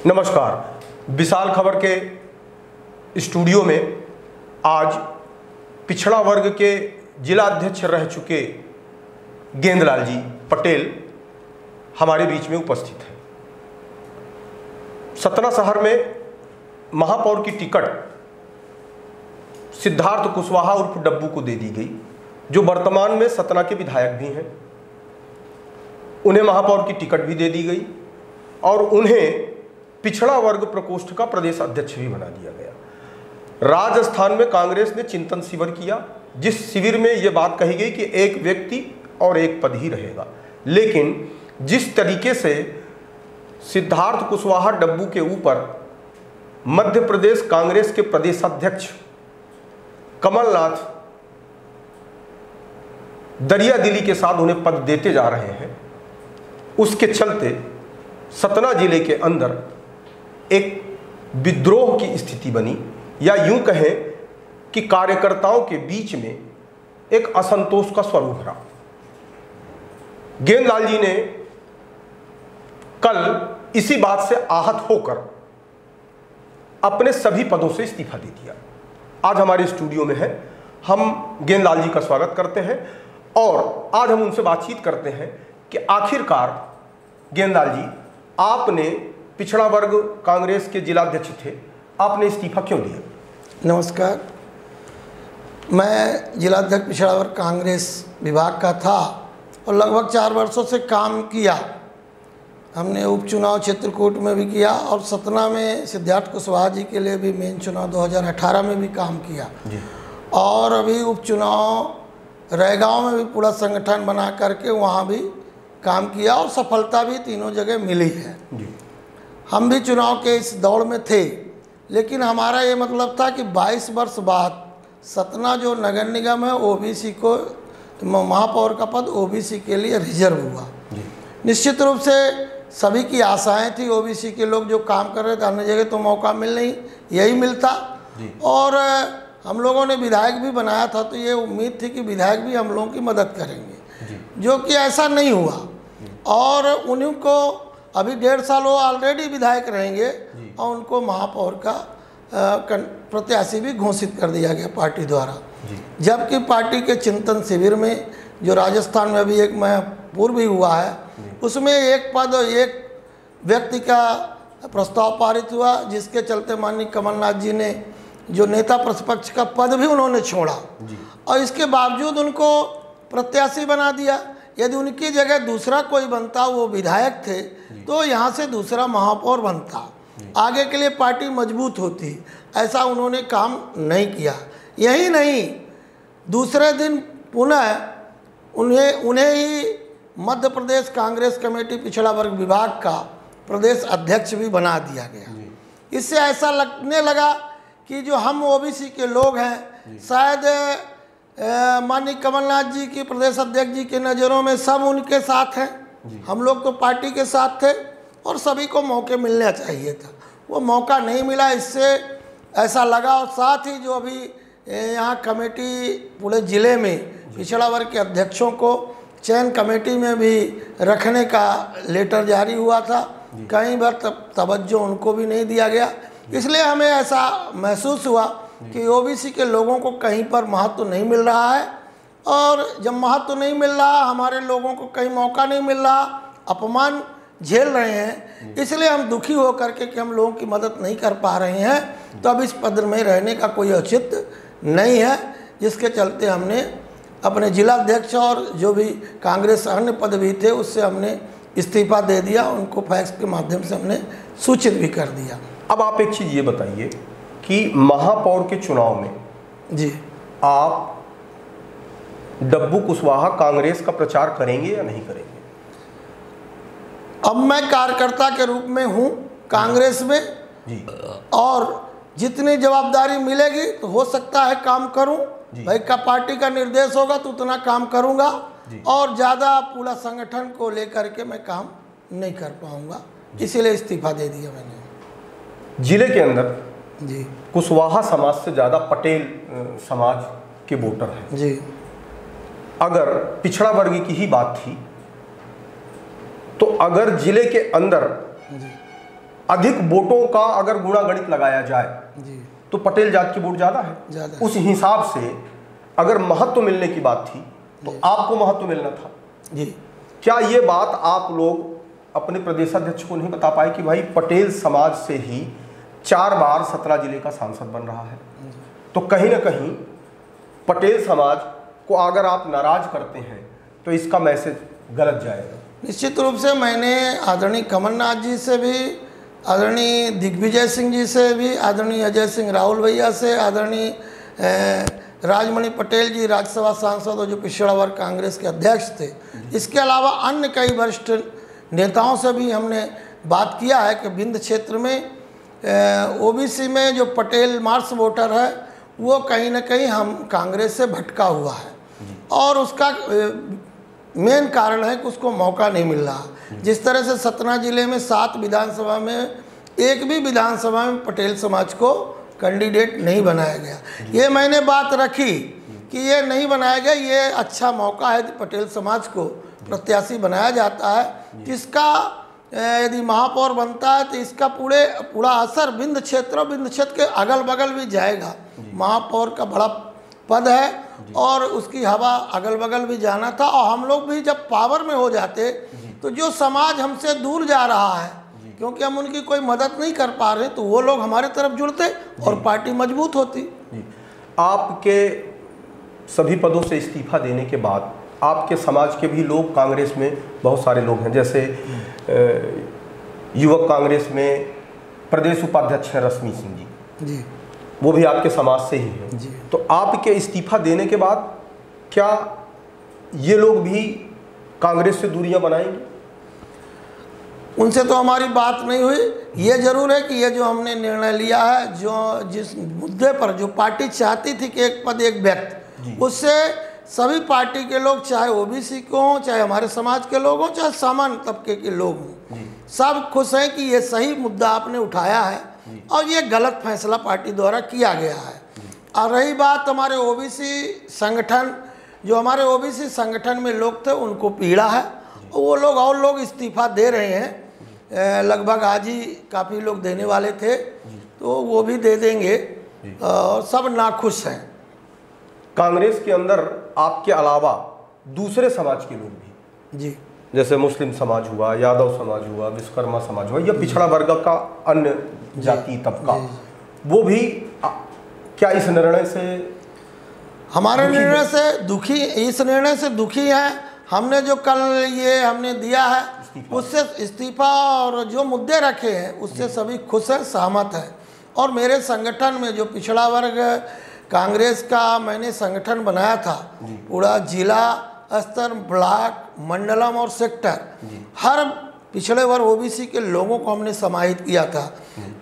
नमस्कार। विशाल खबर के स्टूडियो में आज पिछड़ा वर्ग के जिला अध्यक्ष रह चुके गेंदलाल जी पटेल हमारे बीच में उपस्थित हैं। सतना शहर में महापौर की टिकट सिद्धार्थ कुशवाहा उर्फ डब्बू को दे दी गई, जो वर्तमान में सतना के विधायक भी हैं। उन्हें महापौर की टिकट भी दे दी गई और उन्हें पिछड़ा वर्ग प्रकोष्ठ का प्रदेश अध्यक्ष भी बना दिया गया। राजस्थान में कांग्रेस ने चिंतन शिविर किया, जिस शिविर में यह बात कही गई कि एक व्यक्ति और एक पद ही रहेगा। लेकिन जिस तरीके से सिद्धार्थ कुशवाहा डब्बू के ऊपर मध्य प्रदेश कांग्रेस के प्रदेश अध्यक्ष कमलनाथ दरिया दिली के साथ उन्हें पद देते जा रहे हैं, उसके चलते सतना जिले के अंदर एक विद्रोह की स्थिति बनी, या यूं कहें कि कार्यकर्ताओं के बीच में एक असंतोष का स्वरूप रहा। गेंदलाल जी ने कल इसी बात से आहत होकर अपने सभी पदों से इस्तीफा दे दिया। आज हमारे स्टूडियो में है, हम गेंदलाल जी का स्वागत करते हैं और आज हम उनसे बातचीत करते हैं कि आखिरकार गेंदलाल जी, आपने पिछड़ा वर्ग कांग्रेस के जिलाध्यक्ष थे, आपने इस्तीफा क्यों दिया? नमस्कार, मैं जिलाध्यक्ष पिछड़ा वर्ग कांग्रेस विभाग का था और लगभग 4 वर्षों से काम किया। हमने उपचुनाव चित्रकूट में भी किया और सतना में सिद्धार्थ कुशवाहा जी के लिए भी मेन चुनाव 2018 में भी काम किया जी। और अभी उपचुनाव रैगांव में भी पूरा संगठन बना करके वहाँ भी काम किया और सफलता भी तीनों जगह मिली है जी। हम भी चुनाव के इस दौड़ में थे, लेकिन हमारा ये मतलब था कि 22 वर्ष बाद सतना जो नगर निगम है ओबीसी को महापौर का पद ओबीसी के लिए रिजर्व हुआ। निश्चित रूप से सभी की आशाएं थी, ओबीसी के लोग जो काम कर रहे थे, अन्य जगह तो मौका मिल नहीं, यही मिलता। और हम लोगों ने विधायक भी बनाया था, तो ये उम्मीद थी कि विधायक भी हम लोगों की मदद करेंगे, जो कि ऐसा नहीं हुआ। और उन्हीं को अभी 1.5 साल वो ऑलरेडी विधायक रहेंगे और उनको महापौर का प्रत्याशी भी घोषित कर दिया गया पार्टी द्वारा। जबकि पार्टी के चिंतन शिविर में जो राजस्थान में अभी एक पूर्व भी हुआ है, उसमें एक पद और एक व्यक्ति का प्रस्ताव पारित हुआ, जिसके चलते माननीय कमलनाथ जी ने जो नेता प्रतिपक्ष का पद भी उन्होंने छोड़ा और इसके बावजूद उनको प्रत्याशी बना दिया। यदि उनकी जगह दूसरा कोई बनता, वो विधायक थे, तो यहाँ से दूसरा महापौर बनता, आगे के लिए पार्टी मजबूत होती। ऐसा उन्होंने काम नहीं किया। यही नहीं, दूसरे दिन पुनः उन्हें ही मध्य प्रदेश कांग्रेस कमेटी पिछड़ा वर्ग विभाग का प्रदेश अध्यक्ष भी बना दिया गया। इससे ऐसा लगने लगा कि जो हम ओबीसी के लोग हैं, शायद माननीय कमलनाथ जी की प्रदेश अध्यक्ष जी के नज़रों में सब उनके साथ हैं। हम लोग तो पार्टी के साथ थे और सभी को मौके मिलना चाहिए था, वो मौका नहीं मिला। इससे ऐसा लगा। और साथ ही जो अभी यहाँ कमेटी पूरे ज़िले में पिछड़ा वर्ग के अध्यक्षों को चयन कमेटी में भी रखने का लेटर जारी हुआ था, कहीं बार तवज्जो उनको भी नहीं दिया गया। इसलिए हमें ऐसा महसूस हुआ कि ओबीसी के लोगों को कहीं पर महत्व नहीं मिल रहा है, और जब महत्व नहीं मिल रहा, हमारे लोगों को कहीं मौका नहीं मिल रहा, अपमान झेल रहे हैं, इसलिए हम दुखी हो करके कि हम लोगों की मदद नहीं कर पा रहे हैं, तो अब इस पद में रहने का कोई औचित्य नहीं है। जिसके चलते हमने अपने जिलाध्यक्ष और जो भी कांग्रेस अन्य पद भी थे उससे हमने इस्तीफा दे दिया, उनको फैक्स के माध्यम से हमने सूचित भी कर दिया। अब आप एक चीज़ ये बताइए कि महापौर के चुनाव में जी आप डब्बू कुशवाहा कांग्रेस का प्रचार करेंगे या नहीं करेंगे? अब मैं कार्यकर्ता के रूप में हूँ कांग्रेस में जी, और जितनी जवाबदारी मिलेगी तो हो सकता है काम करूँ। भाई का पार्टी का निर्देश होगा तो उतना काम करूँगा, और ज़्यादा पूरा संगठन को लेकर के मैं काम नहीं कर पाऊँगा, इसीलिए इस्तीफा दे दिया मैंने। जिले के अंदर जी कुशवाहा समाज से ज़्यादा पटेल समाज के वोटर हैं जी। अगर पिछड़ा वर्ग की ही बात थी तो अगर जिले के अंदर अधिक वोटों का अगर गुणागणित लगाया जाए जी तो पटेल जात की वोट ज़्यादा है। ज़्यादा उस हिसाब से अगर महत्व मिलने की बात थी तो आपको महत्व मिलना था। जी। क्या ये बात आप लोग अपने प्रदेशाध्यक्ष को नहीं बता पाए कि भाई पटेल समाज से ही 4 बार सतना जिले का सांसद बन रहा है, तो कहीं ना कहीं पटेल समाज को अगर आप नाराज करते हैं तो इसका मैसेज गलत जाएगा। निश्चित रूप से मैंने आदरणीय कमलनाथ जी से भी, आदरणीय दिग्विजय सिंह जी से भी, आदरणीय अजय सिंह राहुल भैया से, आदरणीय राजमणि पटेल जी राज्यसभा सांसद और जो पिछड़ा वर्ग कांग्रेस के अध्यक्ष थे, इसके अलावा अन्य कई वरिष्ठ नेताओं से भी हमने बात किया है कि विंध्य क्षेत्र में ओबीसी में जो पटेल मार्क्स वोटर है वो कहीं ना कहीं हम कांग्रेस से भटका हुआ है और उसका मेन कारण है कि उसको मौका नहीं मिल रहा। जिस तरह से सतना जिले में 7 विधानसभा में एक भी विधानसभा में पटेल समाज को कैंडिडेट नहीं बनाया गया। ये मैंने बात रखी कि ये नहीं बनाया गया, ये अच्छा मौका है कि पटेल समाज को प्रत्याशी बनाया जाता है, जिसका यदि महापौर बनता है तो इसका पूरा असर विंध्य क्षेत्र के अगल बगल भी जाएगा। महापौर का बड़ा पद है और उसकी हवा अगल बगल भी जाना था, और हम लोग भी जब पावर में हो जाते तो जो समाज हमसे दूर जा रहा है क्योंकि हम उनकी कोई मदद नहीं कर पा रहे, तो वो लोग हमारे तरफ जुड़ते और पार्टी मजबूत होती। आपके सभी पदों से इस्तीफा देने के बाद आपके समाज के भी लोग कांग्रेस में बहुत सारे लोग हैं, जैसे युवक कांग्रेस में प्रदेश उपाध्यक्ष हैं रश्मि सिंह जी, वो भी आपके समाज से ही हैं। तो आपके इस्तीफा देने के बाद क्या ये लोग भी कांग्रेस से दूरियां बनाएंगे? उनसे तो हमारी बात नहीं हुई। ये जरूर है कि ये जो हमने निर्णय लिया है, जो जिस मुद्दे पर जो पार्टी चाहती थी कि एक पद एक व्यक्ति, उससे सभी पार्टी के लोग, चाहे ओबीसी को हों, चाहे हमारे समाज के लोग हों, चाहे सामान्य तबके के लोग हों, सब खुश हैं कि ये सही मुद्दा आपने उठाया है और ये गलत फैसला पार्टी द्वारा किया गया है। और रही बात हमारे ओबीसी संगठन, जो हमारे ओबीसी संगठन में लोग थे उनको पीड़ा है, वो लोग और लोग इस्तीफा दे रहे हैं। लगभग आज ही काफ़ी लोग देने वाले थे, तो वो भी दे देंगे और सब नाखुश हैं। कांग्रेस के अंदर आपके अलावा दूसरे समाज के लोग भी, जी, जैसे मुस्लिम समाज हुआ, यादव समाज हुआ, विश्वकर्मा समाज हुआ, या पिछड़ा वर्ग का अन्य जाति तबका, वो भी क्या इस निर्णय से, हमारे निर्णय से दुखी, इस निर्णय से दुखी हैं। हमने जो कल ये हमने दिया है उससे इस्तीफा और जो मुद्दे रखे हैं उससे सभी खुश हैं, सहमत हैं। और मेरे संगठन में जो पिछड़ा वर्ग कांग्रेस का मैंने संगठन बनाया था, पूरा जिला स्तर, ब्लॉक, मंडलम और सेक्टर, हर पिछड़े वर्ग ओबीसी के लोगों को हमने समाहित किया था।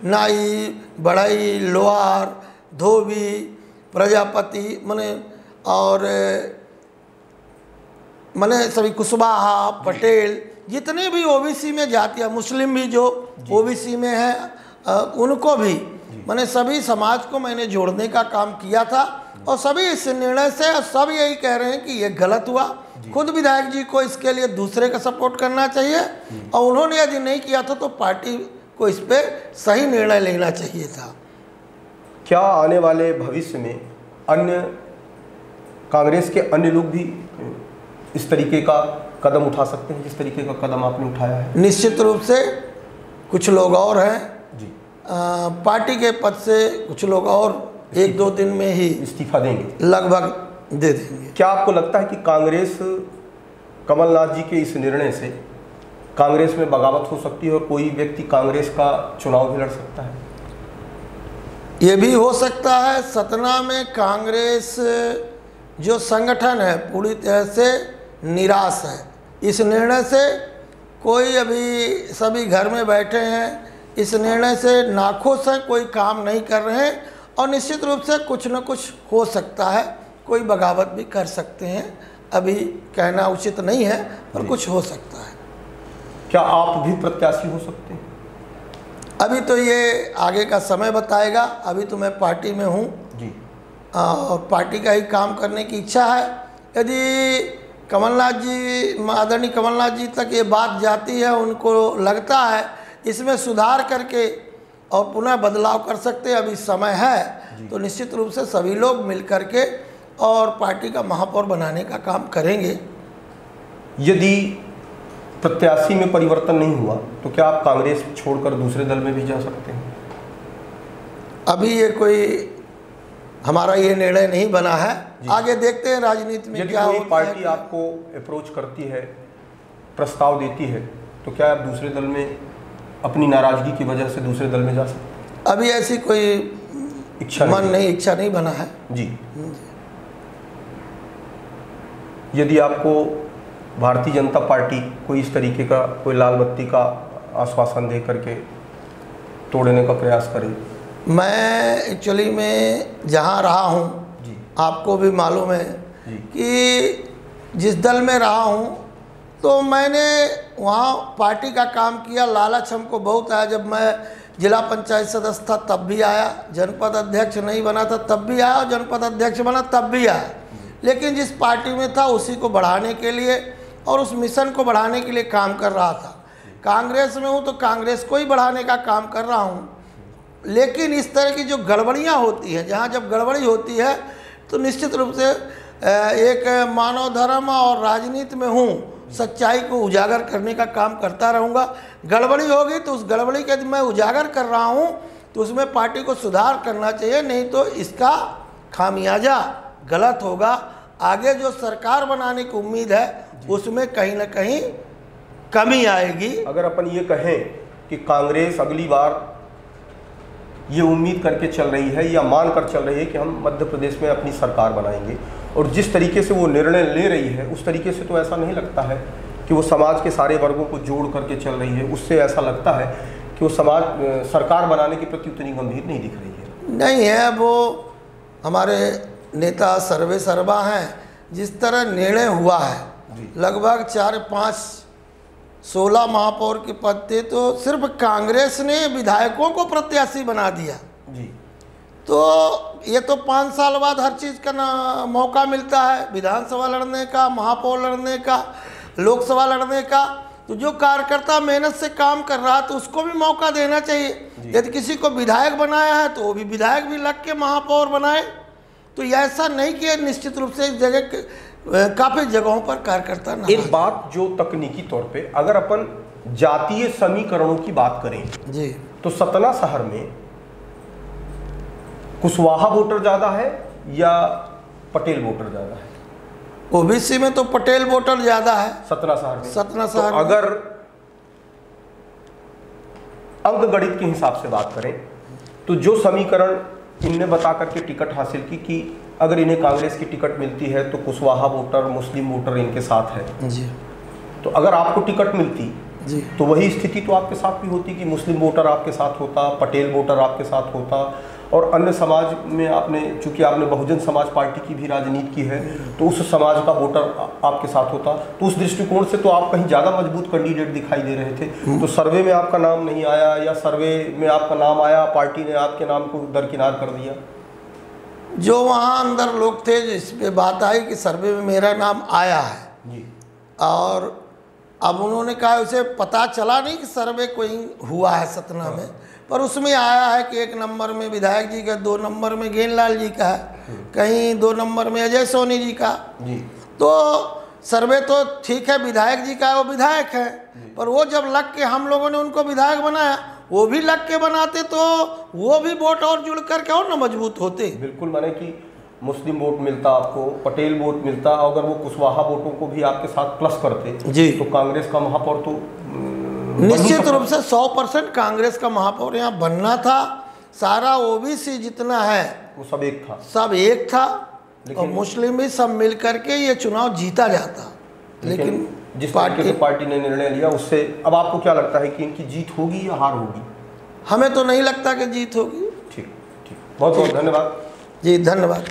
नाई, बढ़ई, लोहार, धोबी, प्रजापति और सभी कुशवाहा, पटेल, जितने भी ओबीसी में जातियाँ, मुस्लिम भी जो ओबीसी में हैं उनको भी, सभी समाज को मैंने जोड़ने का काम किया था। और सभी इस निर्णय से सब यही कह रहे हैं कि ये गलत हुआ। खुद विधायक जी को इसके लिए दूसरे का सपोर्ट करना चाहिए, और उन्होंने यदि नहीं किया था तो पार्टी को इस पर सही निर्णय लेना चाहिए था। क्या आने वाले भविष्य में अन्य कांग्रेस के अन्य लोग भी इस तरीके का कदम उठा सकते हैं जिस तरीके का कदम आपने उठाया है? निश्चित रूप से कुछ लोग और हैं जी, पार्टी के पद से कुछ लोग और 1-2 दिन में ही इस्तीफा देंगे, लगभग दे देंगे। क्या आपको लगता है कि कांग्रेस कमलनाथ जी के इस निर्णय से कांग्रेस में बगावत हो सकती है और कोई व्यक्ति कांग्रेस का चुनाव भी लड़ सकता है? ये भी हो सकता है। सतना में कांग्रेस जो संगठन है पूरी तरह से निराश है इस निर्णय से। कोई अभी सभी घर में बैठे हैं, इस निर्णय से नाखुश हैं, कोई काम नहीं कर रहे हैं, और निश्चित रूप से कुछ न कुछ हो सकता है, कोई बगावत भी कर सकते हैं। अभी कहना उचित नहीं है, पर कुछ हो सकता है। क्या आप भी प्रत्याशी हो सकते हैं? अभी तो ये आगे का समय बताएगा। अभी तो मैं पार्टी में हूँ जी, और पार्टी का ही काम करने की इच्छा है। यदि कमलनाथ जी, आदरणीय कमलनाथ जी तक ये बात जाती है, उनको लगता है इसमें सुधार करके और पुनः बदलाव कर सकते हैं। अभी समय है तो निश्चित रूप से सभी लोग मिल करके और पार्टी का महापौर बनाने का काम करेंगे। यदि प्रत्याशी में परिवर्तन नहीं हुआ तो क्या आप कांग्रेस छोड़कर दूसरे दल में भी जा सकते हैं? अभी ये कोई हमारा ये निर्णय नहीं बना है, आगे देखते हैं राजनीति में क्या होता है। पार्टी आपको अप्रोच करती है, प्रस्ताव देती है, तो क्या आप दूसरे दल में अपनी नाराजगी की वजह से दूसरे दल में जा सकते हैं? अभी ऐसी कोई इच्छा नहीं बना है जी। यदि आपको भारतीय जनता पार्टी कोई इस तरीके का कोई लाल बत्ती का आश्वासन दे करके तोड़ने का प्रयास करे? मैं एक्चुअली में जहाँ रहा हूँ जी, आपको भी मालूम है कि जिस दल में रहा हूँ तो मैंने वहाँ पार्टी का काम किया। लालच हमको बहुत आया। जब मैं जिला पंचायत सदस्य था तब भी आया, जनपद अध्यक्ष नहीं बना था तब भी आया, और जनपद अध्यक्ष बना तब भी आया। लेकिन जिस पार्टी में था उसी को बढ़ाने के लिए और उस मिशन को बढ़ाने के लिए काम कर रहा था। कांग्रेस में हूँ तो कांग्रेस को ही बढ़ाने का काम कर रहा हूँ। लेकिन इस तरह की जो गड़बड़ियाँ होती हैं, जहाँ जब गड़बड़ी होती है तो निश्चित रूप से एक मानव धर्म और राजनीति में हूँ, सच्चाई को उजागर करने का काम करता रहूँगा। गड़बड़ी होगी तो उस गड़बड़ी के मैं उजागर कर रहा हूँ तो उसमें पार्टी को सुधार करना चाहिए, नहीं तो इसका खामियाजा गलत होगा। आगे जो सरकार बनाने की उम्मीद है उसमें कहीं ना कहीं कमी आएगी। अगर अपन ये कहें कि कांग्रेस अगली बार ये उम्मीद करके चल रही है या मान कर चल रही है कि हम मध्य प्रदेश में अपनी सरकार बनाएंगे, और जिस तरीके से वो निर्णय ले रही है उस तरीके से तो ऐसा नहीं लगता है कि वो समाज के सारे वर्गों को जोड़ करके चल रही है। उससे ऐसा लगता है कि वो समाज सरकार बनाने के प्रति उतनी गंभीर नहीं दिख रही है। नहीं है, वो हमारे नेता सर्वे सर्वा हैं। जिस तरह निर्णय हुआ है लगभग 4-5-16 महापौर के पद थे तो सिर्फ कांग्रेस ने विधायकों को प्रत्याशी बना दिया जी। तो ये तो 5 साल बाद हर चीज़ का मौका मिलता है, विधानसभा लड़ने का, महापौर लड़ने का, लोकसभा लड़ने का। तो जो कार्यकर्ता मेहनत से काम कर रहा है तो उसको भी मौका देना चाहिए। यदि किसी को विधायक बनाया है तो वो भी विधायक भी लग के महापौर बनाए। तो ऐसा नहीं कि निश्चित रूप से एक जगह काफ़ी जगहों पर कार्यकर्ता ना। एक बात जो तकनीकी तौर पे अगर अपन जातीय समीकरणों की बात करें जी तो सतना शहर में कुशवाहा वोटर ज़्यादा है या पटेल वोटर ज़्यादा है? ओबीसी में तो पटेल वोटर ज़्यादा है सतना शहर में। सतना शहर तो अगर अंक गणित के हिसाब से बात करें तो जो समीकरण इनने बता करके टिकट हासिल की कि अगर इन्हें कांग्रेस की टिकट मिलती है तो कुशवाहा वोटर, मुस्लिम वोटर इनके साथ है जी। तो अगर आपको टिकट मिलती जी तो वही स्थिति तो आपके साथ भी होती कि मुस्लिम वोटर आपके साथ होता, पटेल वोटर आपके साथ होता, और अन्य समाज में आपने चूंकि आपने बहुजन समाज पार्टी की भी राजनीति की है तो उस समाज का वोटर आपके साथ होता। तो उस दृष्टिकोण से तो आप कहीं ज़्यादा मजबूत कैंडिडेट दिखाई दे रहे थे। तो सर्वे में आपका नाम नहीं आया या सर्वे में आपका नाम आया, पार्टी ने आपके नाम को दरकिनार कर दिया? जो वहाँ अंदर लोग थे जिस पे बात आई कि सर्वे में मेरा नाम आया है जी, और अब उन्होंने कहा उसे पता चला नहीं कि सर्वे कोई हुआ है सतना में, पर उसमें आया है कि 1 नंबर में विधायक जी का, 2 नंबर में गेंदलाल जी का है, कहीं 2 नंबर में अजय सोनी जी का। जी। तो सर्वे तो ठीक है, विधायक जी का है, वो विधायक है, पर वो जब लग के हम लोगों ने उनको विधायक बनाया, वो भी लग के बनाते तो वो भी वोट और जुड़ करके और न मजबूत होते। बिल्कुल, माने कि मुस्लिम वोट मिलता आपको, पटेल वोट मिलता, अगर वो कुशवाहा वोटों को भी आपके साथ प्लस करते जी तो कांग्रेस का महापौर तो निश्चित रूप से 100% कांग्रेस का महापौर यहाँ बनना था। सारा ओबीसी जितना है वो सब एक था, सब एक था, और मुस्लिम भी सब मिल करके ये चुनाव जीता जाता। लेकिन जिस तरीके से पार्टी ने निर्णय लिया उससे अब आपको क्या लगता है कि इनकी जीत होगी या हार होगी? हमें तो नहीं लगता कि जीत होगी। ठीक ठीक, बहुत बहुत धन्यवाद जी, धन्यवाद।